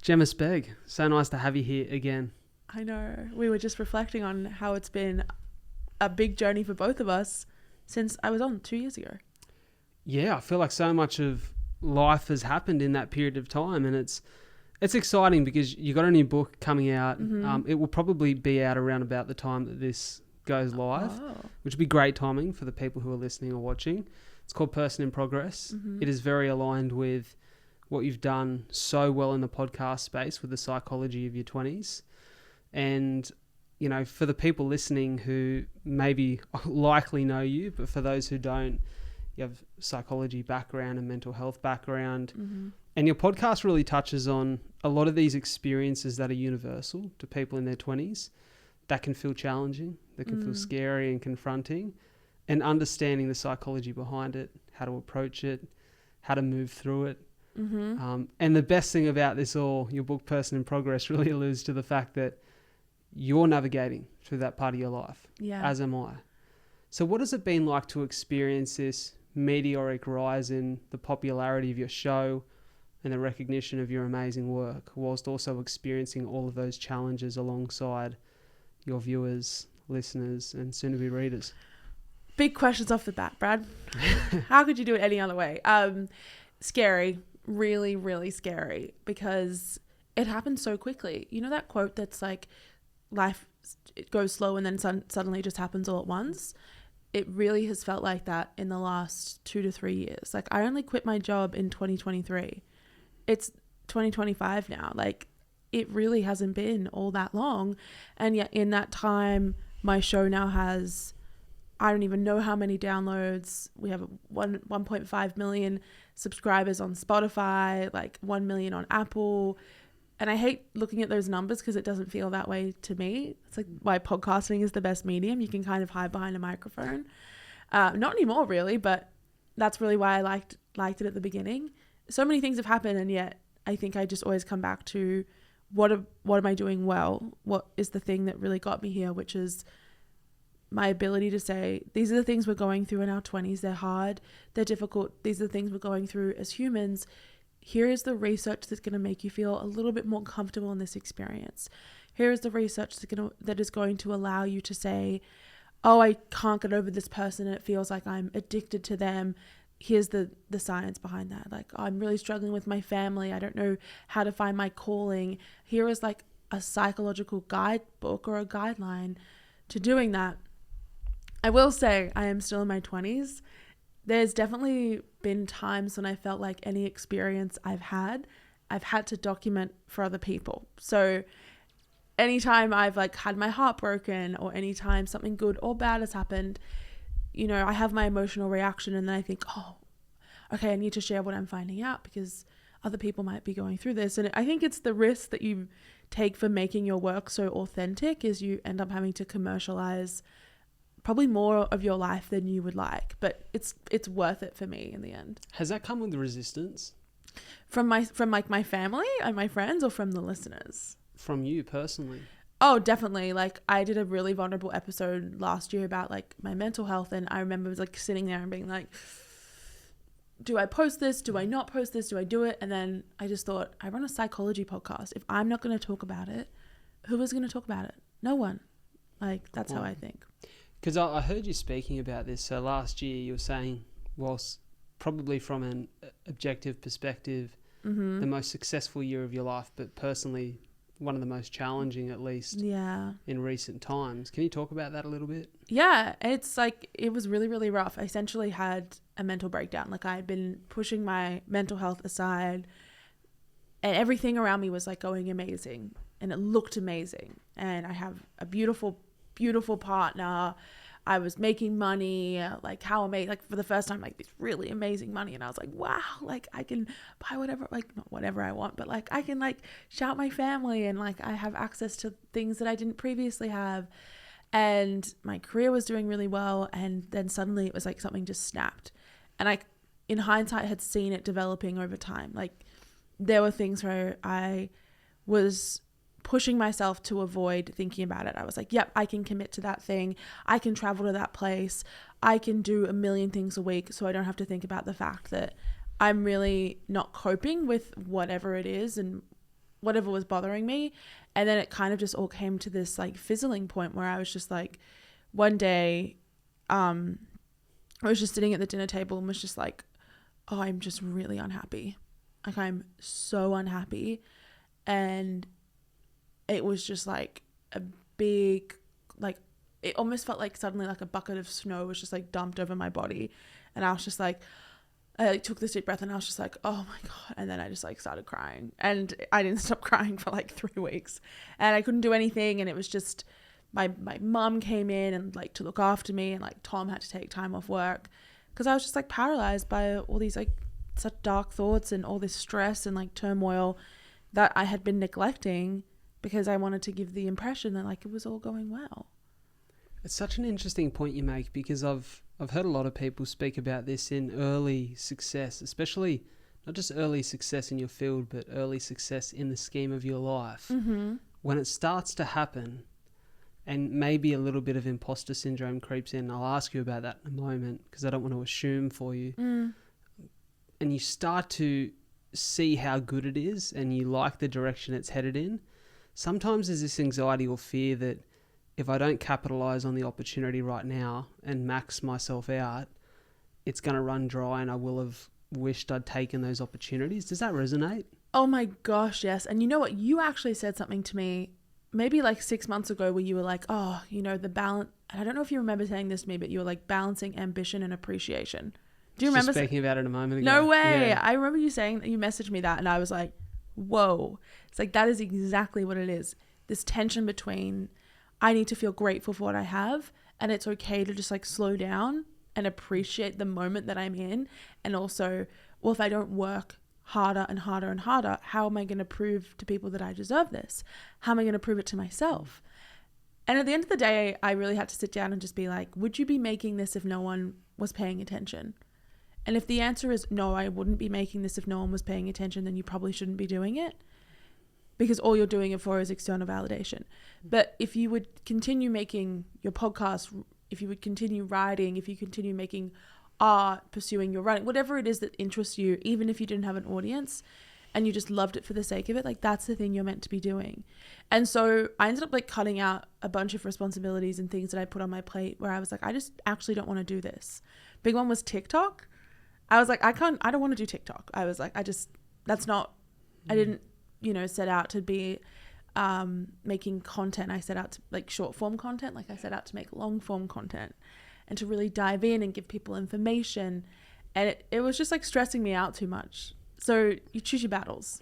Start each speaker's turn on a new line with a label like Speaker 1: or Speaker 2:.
Speaker 1: Jemma Sbeg, so nice to have you here again.
Speaker 2: I know. We were just reflecting on how it's been a big journey for both of us since I was on 2 years ago.
Speaker 1: Yeah, I feel like so much of life has happened in that period of time, and it's exciting because you got a new book coming out.
Speaker 2: Mm-hmm.
Speaker 1: It will probably be out around about the time that this goes live, which would be great timing for the people who are listening or watching. It's called Person in Progress.
Speaker 2: Mm-hmm.
Speaker 1: It is very aligned with what you've done so well in the podcast space with the psychology of your 20s. And, you know, for the people listening who maybe likely know you, but for those who don't, you have psychology background and mental health background.
Speaker 2: Mm-hmm.
Speaker 1: And your podcast really touches on a lot of these experiences that are universal to people in their 20s that can feel challenging, that can feel scary and confronting, and understanding the psychology behind it, how to approach it, how to move through it.
Speaker 2: Mm-hmm.
Speaker 1: And the best thing about this all, your book Person in Progress, really alludes to the fact that you're navigating through that part of your life, as am I. So what has it been like to experience this meteoric rise in the popularity of your show and the recognition of your amazing work, whilst also experiencing all of those challenges alongside your viewers, listeners, and soon-to-be readers?
Speaker 2: Big questions off the bat, Brad. How could you do it any other way? Scary. Really, really scary, because it happens so quickly. You know that quote that's like, life, it goes slow and then suddenly just happens all at once? It really has felt like that in the last 2 to 3 years. Like, I only quit my job in 2023. It's 2025 now. Like, it really hasn't been all that long. And yet in that time, my show now has, I don't even know how many downloads. We have 1.5 million subscribers on Spotify, like 1 million on Apple. And I hate looking at those numbers because it doesn't feel that way to me. It's like why podcasting is the best medium. You can kind of hide behind a microphone. Not anymore, really, but that's really why I liked it at the beginning. So many things have happened, and yet I think I just always come back to what am I doing well? What is the thing that really got me here, which is my ability to say, these are the things we're going through in our 20s. They're hard. They're difficult. These are the things we're going through as humans. Here is the research that's going to make you feel a little bit more comfortable in this experience. Here is the research that is going to allow you to say, oh, I can't get over this person and it feels like I'm addicted to them. Here's the science behind that. Like, oh, I'm really struggling with my family. I don't know how to find my calling. Here is like a psychological guidebook or a guideline to doing that. I will say I am still in my 20s. There's definitely been times when I felt like any experience I've had to document for other people. So anytime I've like had my heart broken, or anytime something good or bad has happened, you know, I have my emotional reaction, and then I think, oh, okay, I need to share what I'm finding out because other people might be going through this. And I think it's the risk that you take for making your work so authentic is you end up having to commercialize probably more of your life than you would like, but it's worth it for me in the end.
Speaker 1: Has that come with resistance?
Speaker 2: From my family and my friends, or from the listeners?
Speaker 1: From you personally?
Speaker 2: Oh, definitely. Like, I did a really vulnerable episode last year about like my mental health, and I remember like sitting there and being like, do I post this? Do I not post this? Do I do it? And then I just thought, I run a psychology podcast. If I'm not going to talk about it, who is going to talk about it? No one. Like, that's how I think.
Speaker 1: Because I heard you speaking about this. So last year you were saying, whilst probably from an objective perspective, the most successful year of your life, but personally one of the most challenging, at least in recent times. Can you talk about that a little bit?
Speaker 2: Yeah, it's like, it was really, really rough. I essentially had a mental breakdown. Like, I had been pushing my mental health aside, and everything around me was like going amazing, and it looked amazing. And I have a beautiful, beautiful partner. I was making money, like how amazing, like for the first time, like this really amazing money. And I was like, wow, like I can buy whatever, like not whatever I want, but like I can like shout my family, and like I have access to things that I didn't previously have. And my career was doing really well. And then suddenly it was like something just snapped. And I, in hindsight, had seen it developing over time. Like, there were things where I was pushing myself to avoid thinking about it. I was like, yep, I can commit to that thing. I can travel to that place. I can do a million things a week, so I don't have to think about the fact that I'm really not coping with whatever it is and whatever was bothering me. And then it kind of just all came to this like fizzling point where I was just like, one day, I was just sitting at the dinner table and was just like, oh, I'm just really unhappy. Like, I'm so unhappy. And it was just like a big, like, it almost felt like suddenly like a bucket of snow was just like dumped over my body. And I was just like, I like took this deep breath and I was just like, oh my God. And then I just like started crying, and I didn't stop crying for like 3 weeks, and I couldn't do anything. And it was just, my mum came in and like to look after me, and like Tom had to take time off work because I was just like paralyzed by all these like such dark thoughts and all this stress and like turmoil that I had been neglecting because I wanted to give the impression that like it was all going well.
Speaker 1: It's such an interesting point you make, because I've heard a lot of people speak about this in early success, especially not just early success in your field, but early success in the scheme of your life.
Speaker 2: Mm-hmm.
Speaker 1: When it starts to happen, and maybe a little bit of imposter syndrome creeps in. I'll ask you about that in a moment, because I don't want to assume for you. And you start to see how good it is and you like the direction it's headed in. Sometimes there's this anxiety or fear that if I don't capitalize on the opportunity right now and max myself out, it's going to run dry and I will have wished I'd taken those opportunities. Does that resonate?
Speaker 2: Oh my gosh, yes. And you know what? You actually said something to me maybe like 6 months ago where you were like, oh, you know, the balance. And I don't know if you remember saying this to me, but you were like balancing ambition and appreciation. Do you remember
Speaker 1: speaking about it a moment ago?
Speaker 2: No way.
Speaker 1: Yeah.
Speaker 2: I remember you saying that, you messaged me that, and I was like, whoa. It's like, that is exactly what it is. This tension between, I need to feel grateful for what I have, and it's okay to just like slow down and appreciate the moment that I'm in. And also, well, if I don't work harder and harder and harder, how am I going to prove to people that I deserve this? How am I going to prove it to myself? And at the end of the day, I really had to sit down and just be like, would you be making this if no one was paying attention? And if the answer is no, I wouldn't be making this if no one was paying attention, then you probably shouldn't be doing it, because all you're doing it for is external validation. But if you would continue making your podcast, if you would continue writing, if you continue making art, pursuing your writing, whatever it is that interests you, even if you didn't have an audience and you just loved it for the sake of it, like that's the thing you're meant to be doing. And so I ended up like cutting out a bunch of responsibilities and things that I put on my plate where I was like, I just actually don't want to do this. Big one was TikTok. I was like, I don't want to do TikTok. I was like, I didn't, you know, set out to be making content. I set out to like short form content. Like I set out to make long form content and to really dive in and give people information. And it was just like stressing me out too much. So you choose your battles.